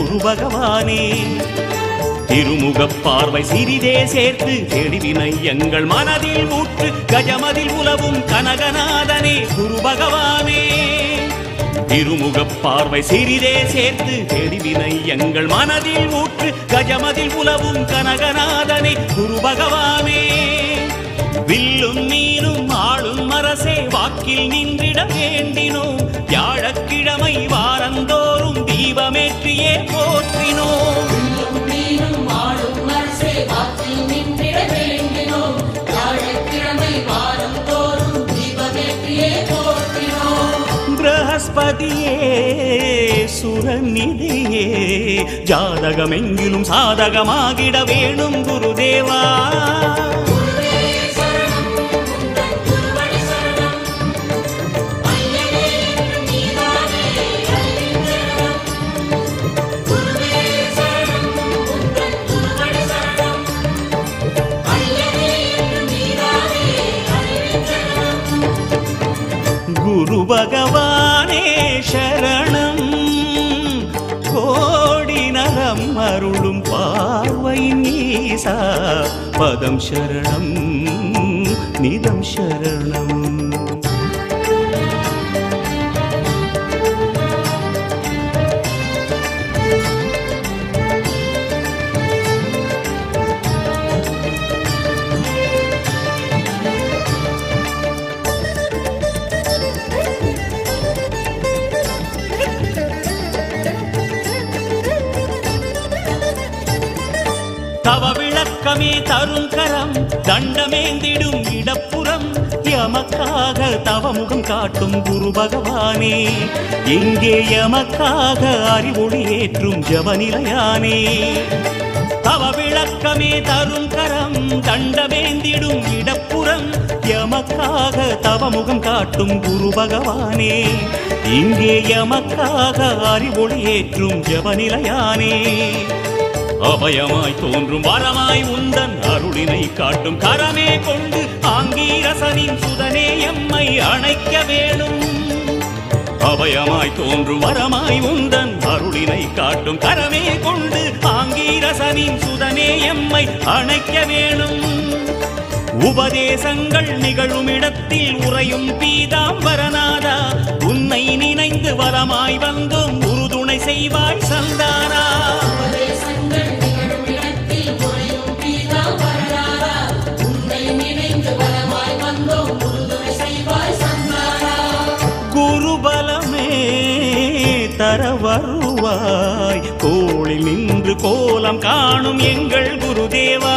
குரு பகவானே. திருமுகப் பார்வை சிறிதே சேர்த்து தெளிவினை எங்கள் மனதில் ஊற்று கஜமதில் உலவும் கனகநாதனே குரு பகவானே. திருமுகப் பார்வை சிறிதே சேர்த்து தெளிவினை எங்கள் மனதில் ஊற்று கஜமதில் உலவும் கனகநாதனே குரு பகவானே. வில்லும் மீனும் ஆளும் அரசே வாக்கில் நின்றிட வேண்டினோம். வியாழக்கிழமை வாரந்தோறும் தீபமேற்றியே போற்றினோம். பிரகஸ்பதியே சுரநிதியே ஜாதகமெங்கிலும் சாதகமாகிட வேணும் குருதேவா. குரு பகவானே சரணம். கோடி நலம் அருளும் பார்வையின் ஈசா பதம் சரணம் நிதம் சரணம். தவ விளக்கமே தரும் கரம் தண்டமேந்திடும் இடப்புறம் எமக்காக தவமுகம் காட்டும் குரு பகவானே. இங்கே எமக்காக அறிவொளி ஏற்றும் ஜபநிலையானே. தவ விளக்கமே தரும் கரம் தண்டமேந்திடும் இடப்புறம் எமக்காக தவமுகம் காட்டும் குரு பகவானே. இங்கே எமக்காக அறிவொளி ஏற்றும் ஜபநிலையானே. அபயமாய் தோன்றும் வரமாய் உந்தன் அருளினை காட்டும் கரமே கொண்டு ஆங்கீரசனின் சுதனே எம்மை அணைக்க வேணும். அபயமாய் தோன்றும் வரமாய் உந்தன் அருளினை காட்டும் கரமே கொண்டு ஆங்கீரசனின் சுதனே எம்மை அணைக்க வேணும். உபதேசங்கள் நிகழும் இடத்தில் உறையும் பீதாம்பரநாதா உன்னை நினைந்து வரமாய் வந்தோம் உறுதுணை செய்வாய் சந்தானா. குருபலமே தர வருவாய் தோளில் நின்று கோலம் காணும் எங்கள் குருதேவா.